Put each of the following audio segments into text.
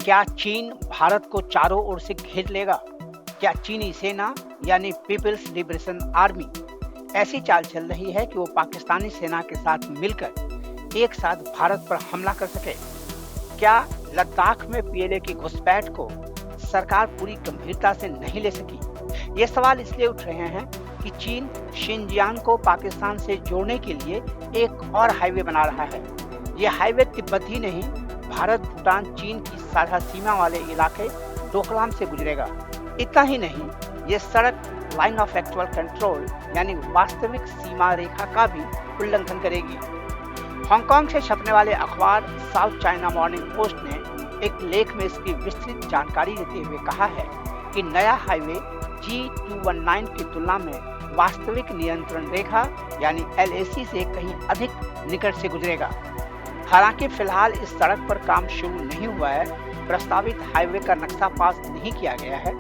क्या चीन भारत को चारों ओर से घेर लेगा? क्या चीनी सेना यानी पीपल्स लिबरेशन आर्मी ऐसी चाल चल रही है कि वो पाकिस्तानी सेना के साथ मिलकर एक साथ भारत पर हमला कर सके? क्या लद्दाख में पीएलए की घुसपैठ को सरकार पूरी गंभीरता से नहीं ले सकी? ये सवाल इसलिए उठ रहे हैं कि चीन शिनजियांग को पाकिस्तान से जोड़ने के लिए एक और हाईवे बना रहा है। ये हाईवे तिब्बत ही नहीं, भारत भूटान चीन की साझा सीमा वाले इलाके डोकलाम से गुजरेगा। इतना ही नहीं, ये सड़क लाइन ऑफ एक्चुअल कंट्रोल यानी वास्तविक सीमा रेखा का भी उल्लंघन करेगी। हांगकांग से छपने वाले अखबार साउथ चाइना मॉर्निंग पोस्ट ने एक लेख में इसकी विस्तृत जानकारी देते हुए कहा है कि नया हाईवे G219 की तुलना में वास्तविक नियंत्रण रेखा यानी LAC से कहीं अधिक निकट से गुजरेगा। हालांकि फिलहाल इस सड़क पर काम शुरू नहीं हुआ है, प्रस्तावित हाईवे का नक्शा पास नहीं किया गया है।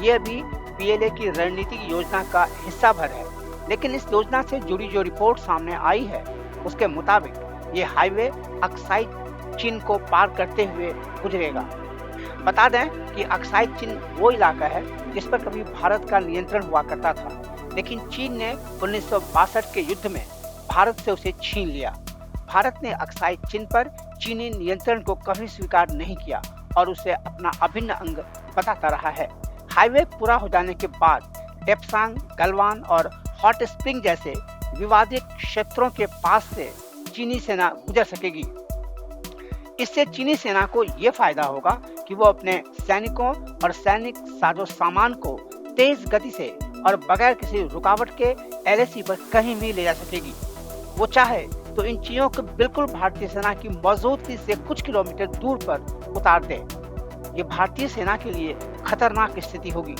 ये अभी पीएलए की रणनीतिक योजना का हिस्सा भर है, लेकिन इस योजना से जुड़ी जो रिपोर्ट सामने आई है उसके मुताबिक ये हाईवे अक्साई चीन को पार करते हुए गुजरेगा। बता दें कि अक्साई चीन वो इलाका है जिस पर कभी भारत का नियंत्रण हुआ करता था, लेकिन चीन ने 1962 के युद्ध में भारत से उसे छीन लिया। भारत ने अक्साई चीन पर चीनी नियंत्रण को कभी स्वीकार नहीं किया और उसे अपना अभिन्न अंग बताता रहा है। हाईवे पूरा हो जाने के बाद डेप्सांग, गलवान और हॉट स्प्रिंग जैसे विवादित क्षेत्रों के पास से चीनी सेना गुजर सकेगी। इससे चीनी सेना को ये फायदा होगा कि वो अपने सैनिकों और सैनिक साजो सामान को तेज गति से और बगैर किसी रुकावट के LAC पर कहीं भी ले जा सकेगी। वो चाहे तो इन चीजों को बिल्कुल भारतीय सेना की मौजूदगी से कुछ किलोमीटर दूर पर उतार दे। ये भारतीय सेना के लिए खतरनाक स्थिति होगी।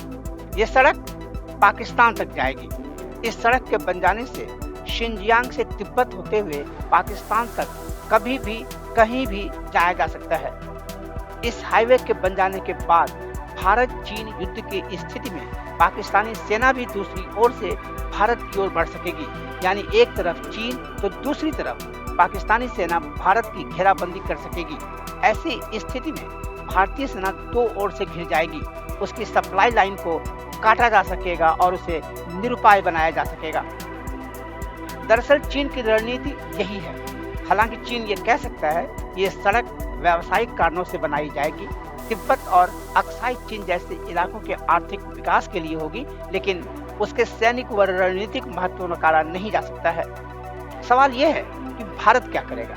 ये सड़क पाकिस्तान तक जाएगी। इस सड़क के बन जाने से शिनजियांग से तिब्बत होते हुए पाकिस्तान तक कभी भी कहीं भी जाया जा सकता है। इस हाईवे के बन जाने के बाद भारत चीन युद्ध की स्थिति में पाकिस्तानी सेना भी दूसरी ओर से भारत की ओर बढ़ सकेगी, यानी एक तरफ चीन तो दूसरी तरफ पाकिस्तानी सेना भारत की घेराबंदी कर सकेगी। ऐसी स्थिति में भारतीय सेना दो ओर से घिर जाएगी। उसकी सप्लाई लाइन को काटा जा सकेगा और उसे निरुपाय बनाया जा सकेगा। दरअसल चीन की रणनीति यही है। हालांकि चीन ये कह सकता है कि ये सड़क व्यावसायिक कारणों से बनाई जाएगी, तिब्बत और अक्साई चीन जैसे इलाकों के आर्थिक विकास के लिए होगी, लेकिन उसके सैनिक व रणनीतिक महत्व नकारा नहीं जा सकता है। सवाल यह है कि भारत क्या करेगा?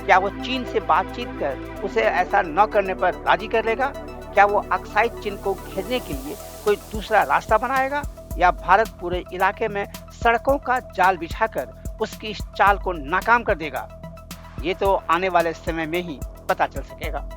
क्या वो चीन से बातचीत कर उसे ऐसा न करने पर राजी कर लेगा? क्या वो अक्साई चीन को घेरने के लिए कोई दूसरा रास्ता बनाएगा, या भारत पूरे इलाके में सड़कों का जाल बिछाकर उसकी इस चाल को नाकाम कर देगा? ये तो आने वाले समय में ही पता चल सकेगा।